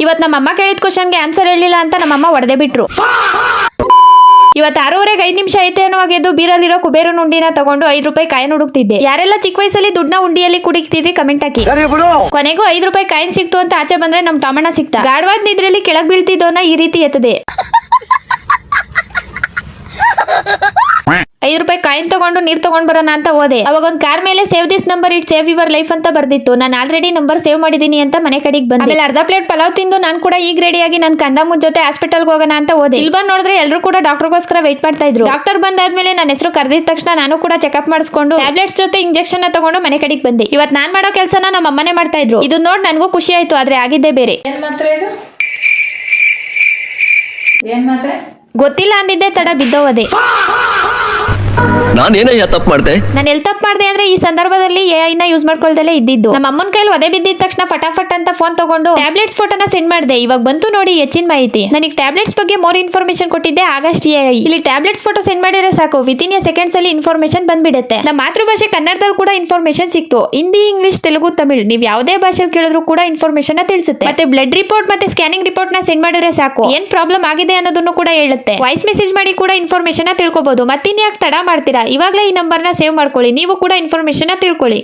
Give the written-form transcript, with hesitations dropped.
ಇವತ್ ನಮ್ಮಮ್ಮ ಕೇಳಿದ ಕ್ವಶನ್ಗೆ ಆನ್ಸರ್ ಹೇಳಿಲ್ಲ ಅಂತ ನಮ್ಮಮ್ಮ ಹೊಡೆದೇ ಬಿಟ್ರು. ಇವತ್ತು 6:30 5 ನಿಮಿಷ ಐತೆ ಅನ್ನುವಾಗ ಎದ್ದು ಬೀರಲ್ಲಿರೋ ಕುಬೇರನ ಉಂಡಿನ ತಗೊಂಡು 5 ರೂಪಾಯಿ ಕಾಯಿನ್ ಹುಡುಕ್ತಿದ್ದೆ. ಯಾರೆಲ್ಲ ಚಿಕ್ಕ ವಯಸ್ಸಲ್ಲಿ ದುಡ್ಡನ್ನ ಉಂಡಿಯಲ್ಲಿ ಕುಡಿಕ್ತಿದ್ರಿ ಕಮೆಂಟ್ ಹಾಕಿ. ಕೊನೆಗೂ 5 ರೂಪಾಯಿ ಕಾಯಿನ್ ಸಿಕ್ತು ಅಂತ ಆಚೆ ಬಂದ್ರೆ ನಮ್ ಟಮಣ ಸಿಕ್ತ. ಗಾಢವಾದ ನಿದ್ರೆಯಲ್ಲಿ ಕೆಳಗ್ ಬೀಳ್ತಿದ್ದೋನ ಈ ರೀತಿ ಎತ್ತದೆ. 5 ರೂಪಾಯಿ ಕಾಯಿನ್ ತಗೊಂಡು ನೀರ್ ತಗೊಂಡ್ ಬರೋಣ ಅಂತ ಹೋದೆ. ಅವಾಗ ಒಂದ್ ಕಾರ್ ಮೇಲೆ save this number it save your life ಅಂತ ಬರ್ದಿತ್ತು. ನಾನು ಆಲ್ರೆಡಿ ನಂಬರ್ ಸೇವ್ ಮಾಡಿದೀನಿ ಅಂತ ಮನೆ ಕಡೆಗೆ ಬಂದೆ. ಆಮೇಲೆ ಅರ್ಧ ಪ್ಲೇಟ್ ಪಲಾವ್ ತಿಂದು ನಾನು ಕೂಡ ಈಗ ರೆಡಿಯಾಗಿ ನನ್ನ ಕಂದಮ್ಮನ ಜೊತೆ ಹಾಸ್ಪಿಟಲ್ಗೆ ಹೋಗೋಣ ಅಂತ ಹೋದೆ. ಇಲ್ಲಿ ಬಂದು ನೋಡಿದ್ರೆ ಎಲ್ಲರೂ ಕೂಡ ಡಾಕ್ಟರ್ಗೋಸ್ಕರ ವೇಟ್ ಮಾಡ್ತಾ ಇದ್ರು. ಡಾಕ್ಟರ್ ಬಂದಾದ್ಮೇಲೆ ನನ್ನ ಹೆಸರು ಕರೆದಿದ ತಕ್ಷಣ ನಾನು ಕೂಡ ಚೆಕ್ಅಪ್ ಮಾಡಿಸ್ಕೊಂಡು ಟ್ಯಾಬ್ಲೆಟ್ಸ್ ಜೊತೆ ಇಂಜೆಕ್ಷನ್ ತಗೊಂಡು ಮನೆ ಕಡೆಗೆ ಬಂದೆ. ಇವತ್ತು ನಾನ್ ಮಾಡೋ ಕೆಲಸನ ನಮ್ಮ ಅಮ್ಮನೇ ಮಾಡ್ತಾ ಇದ್ರು. ಇದು ನೋಡಿ ನನಗೂ ಖುಷಿ ಆಯ್ತು, ಆದ್ರೆ ಆಗಿದ್ದೇ ಬೇರೆ. ಗೊತ್ತಿಲ್ಲ ಅಂದಿದ್ದೆ ತಡ ಬಿದ್ದೋದೆ. ನಾನೇನಯ್ಯ ತಪ್ಪು ಮಾಡ್ದೆ? ನಾನು ಎಲ್ಲಿ ತಪ್ಪು ಮಾಡಿದೆ ಅಂದ್ರೆ ಈ ಸಂದರ್ಭದಲ್ಲಿ AI ನ ಯೂಸ್ ಮಾಡ್ಕೊಳ್ದಲ್ಲೇ ಇದ್ದಿದ್ದು. ನಮ್ಮ ಅಮ್ಮನ ಕೈಲಿ ಒದೆ ಬಿದ್ದಿದ ತಕ್ಷಣ ಫಟಾಫಟ್ ಅಂತ ಫೋನ್ ತಗೊಂಡು ಟ್ಯಾಬ್ಲೆಟ್ಸ್ ಫೋಟೋನ ಸೆಂಡ್ ಮಾಡಿದೆ. ಇವಾಗ ಬಂತು ನೋಡಿ ಹೆಚ್ಚಿನ ಮಾಹಿತಿ. ನನಗೆ ಟ್ಯಾಬ್ಲೆಟ್ಸ್ ಬಗ್ಗೆ ಮೋರ್ ಇನ್ಫಾರ್ಮೇಶನ್ ಕೊಟ್ಟಿದ್ದೆ ಆಗಸ್ಟ್ AI. ಇಲ್ಲಿ ಟ್ಯಾಬ್ಲೆಟ್ಸ್ ಫೋಟೋ ಸೆಂಡ್ ಮಾಡಿದ್ರೆ ಸಾಕು, ವಿತಿನ್ ಎ ಸೆಕೆಂಡ್ಸ್ ಅಲ್ಲಿ ಇನ್ಫಾರ್ಮೇಶನ್ ಬಂದ್ಬಿಡುತ್ತೆ. ನಮ್ಮ ಮಾತೃಭಾಷೆ ಕನ್ನಡದಲ್ಲಿ ಕೂಡ ಇನ್ಫಾರ್ಮೇಶನ್ ಸಿಕ್ತು. ಹಿಂದಿ, ಇಂಗ್ಲಿಷ್, ತೆಲುಗು, ತಮಿಳ್ ನೀವು ಯಾವುದೇ ಭಾಷೆಯಲ್ಲಿ ಕೇಳಿದ್ರು ಕೂಡ ಇನ್ಫಾರ್ಮೇಶನ್ ತಿಳಿಸುತ್ತೆ. ಮತ್ತೆ ಬ್ಲಡ್ ರಿಪೋರ್ಟ್ ಮತ್ತೆ ಸ್ಕ್ಯಾನಿಂಗ್ ರಿಪೋರ್ಟ್ ನ ಸೆಂಡ್ ಮಾಡಿದ್ರೆ ಸಾಕು, ಏನ್ ಪ್ರಾಬ್ಲಮ್ ಆಗಿದೆ ಅನ್ನೋದನ್ನು ಕೂಡ ಹೇಳುತ್ತೆ. ವಾಯ್ಸ್ ಮೆಸೇಜ್ ಮಾಡಿ ಕೂಡ ಇನ್ಫಾರ್ಮೇಶನ್ ತಿಳ್ಕೊಬಹುದು. ಮತ್ತಿನ್ಯಾಕೆ ತಡ ಮಾಡ್ತೀರಾ, ಇವಾಗಲೇ ಈ ನಂಬರ್ನ ಸೇವ್ ಮಾಡ್ಕೊಳ್ಳಿ, ನೀವು ಕೂಡ ಇನ್ಫಾರ್ಮೇಶನ್ ತಿಳ್ಕೊಳ್ಳಿ.